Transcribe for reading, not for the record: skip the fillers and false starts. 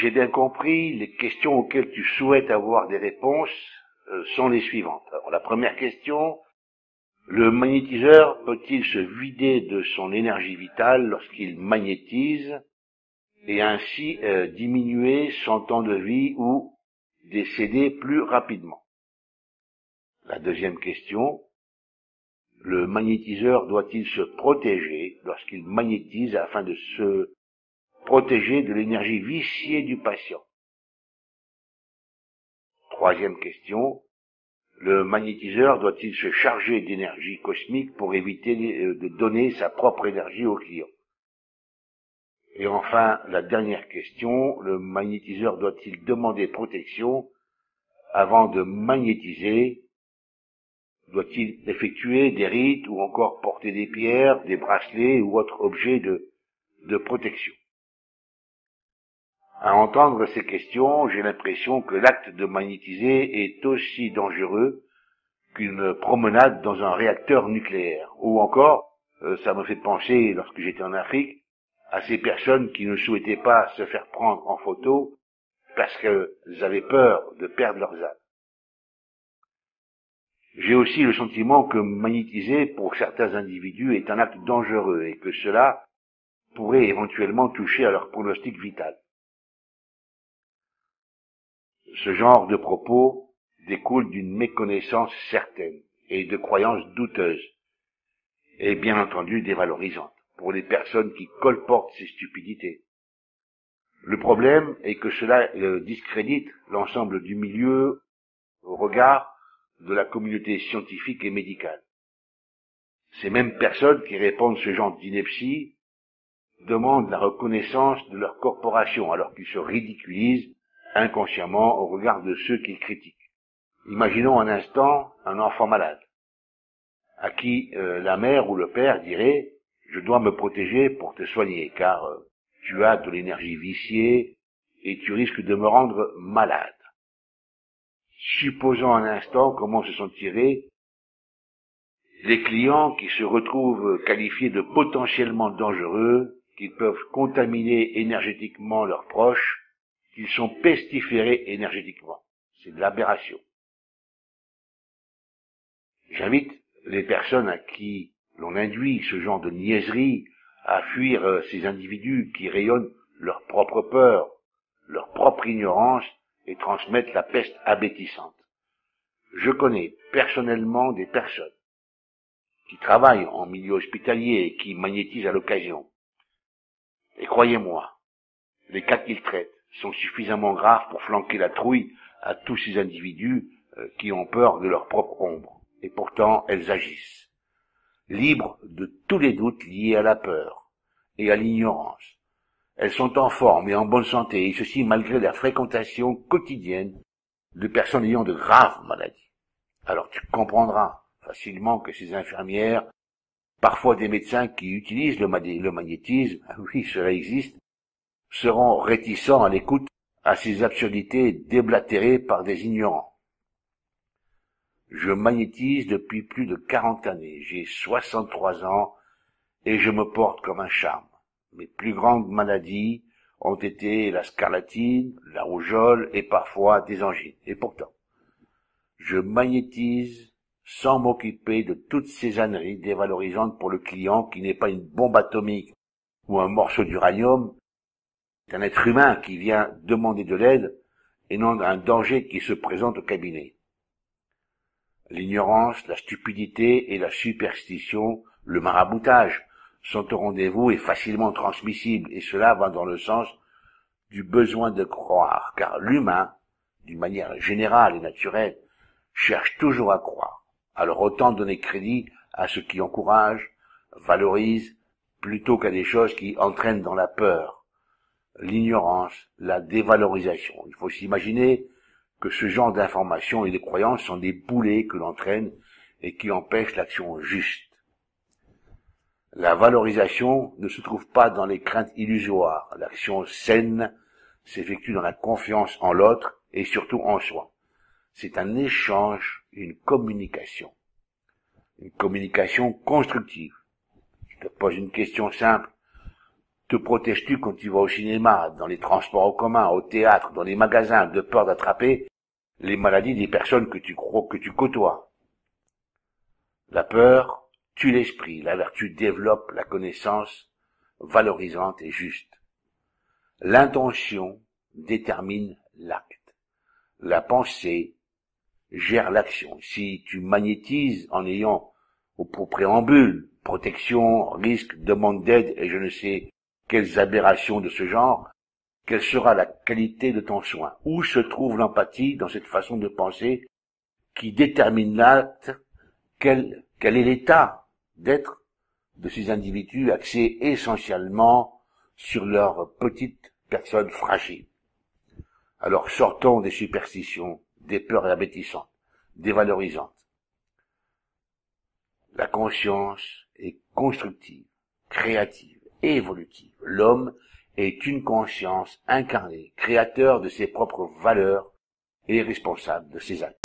j'ai bien compris, les questions auxquelles tu souhaites avoir des réponses sont les suivantes. Alors, la première question, le magnétiseur peut-il se vider de son énergie vitale lorsqu'il magnétise et ainsi diminuer son temps de vie ou décéder plus rapidement? La deuxième question, le magnétiseur doit-il se protéger lorsqu'il magnétise afin de se protéger de l'énergie viciée du patient? Troisième question, le magnétiseur doit-il se charger d'énergie cosmique pour éviter de donner sa propre énergie au client? Et enfin, la dernière question, le magnétiseur doit-il demander protection avant de magnétiser? Doit-il effectuer des rites ou encore porter des pierres, des bracelets ou autres objets de protection? À entendre ces questions, j'ai l'impression que l'acte de magnétiser est aussi dangereux qu'une promenade dans un réacteur nucléaire. Ou encore, ça me fait penser, lorsque j'étais en Afrique, à ces personnes qui ne souhaitaient pas se faire prendre en photo parce qu'elles avaient peur de perdre leurs âmes. J'ai aussi le sentiment que magnétiser pour certains individus est un acte dangereux et que cela pourrait éventuellement toucher à leur pronostic vital. Ce genre de propos découle d'une méconnaissance certaine et de croyances douteuses et bien entendu dévalorisantes pour les personnes qui colportent ces stupidités. Le problème est que cela discrédite l'ensemble du milieu au regard de la communauté scientifique et médicale. Ces mêmes personnes qui répandent ce genre d'inepties demandent la reconnaissance de leur corporation alors qu'ils se ridiculisent inconsciemment au regard de ceux qu'ils critiquent. Imaginons un instant un enfant malade, à qui la mère ou le père dirait « Je dois me protéger pour te soigner, car tu as de l'énergie viciée et tu risques de me rendre malade. » Supposons un instant comment se sentiraient les clients qui se retrouvent qualifiés de potentiellement dangereux, qu'ils peuvent contaminer énergétiquement leurs proches, qu'ils sont pestiférés énergétiquement. C'est de l'aberration. J'invite les personnes à qui l'on induit ce genre de niaiserie à fuir ces individus qui rayonnent leur propre peur, leur propre ignorance et transmettent la peste abétissante. Je connais personnellement des personnes qui travaillent en milieu hospitalier et qui magnétisent à l'occasion. Et croyez-moi, les cas qu'ils traitent sont suffisamment graves pour flanquer la trouille à tous ces individus qui ont peur de leur propre ombre. Et pourtant, elles agissent, libres de tous les doutes liés à la peur et à l'ignorance. Elles sont en forme et en bonne santé, et ceci malgré la fréquentation quotidienne de personnes ayant de graves maladies. Alors tu comprendras facilement que ces infirmières, parfois des médecins qui utilisent le magnétisme, oui, cela existe, seront réticents à l'écoute à ces absurdités déblatérées par des ignorants. Je magnétise depuis plus de 40 années, j'ai 63 ans et je me porte comme un charme. Mes plus grandes maladies ont été la scarlatine, la rougeole et parfois des angines. Et pourtant, je magnétise sans m'occuper de toutes ces âneries dévalorisantes pour le client qui n'est pas une bombe atomique ou un morceau d'uranium. C'est un être humain qui vient demander de l'aide et non un danger qui se présente au cabinet. L'ignorance, la stupidité et la superstition, le maraboutage, sont au rendez-vous et facilement transmissibles, et cela va dans le sens du besoin de croire, car l'humain, d'une manière générale et naturelle, cherche toujours à croire. Alors autant donner crédit à ce qui encourage, valorise, plutôt qu'à des choses qui entraînent dans la peur, l'ignorance, la dévalorisation. Il faut s'imaginer que ce genre d'informations et de croyances sont des boulets que l'on traîne et qui empêchent l'action juste. La valorisation ne se trouve pas dans les craintes illusoires. L'action saine s'effectue dans la confiance en l'autre et surtout en soi. C'est un échange, une communication constructive. Je te pose une question simple. Te protèges-tu quand tu vas au cinéma, dans les transports en commun, au théâtre, dans les magasins, de peur d'attraper les maladies des personnes que tu côtoies? La peur tue l'esprit, la vertu développe la connaissance valorisante et juste. L'intention détermine l'acte. La pensée gère l'action. Si tu magnétises en ayant au préambule protection, risque, demande d'aide et je ne sais quelles aberrations de ce genre, quelle sera la qualité de ton soin? Où se trouve l'empathie dans cette façon de penser qui détermine l'acte? Quel est l'état d'être de ces individus axés essentiellement sur leur petite personne fragile? Alors sortons des superstitions, des peurs abétissantes, dévalorisantes. La conscience est constructive, créative et évolutive. L'homme est une conscience incarnée, créateur de ses propres valeurs et responsable de ses actes.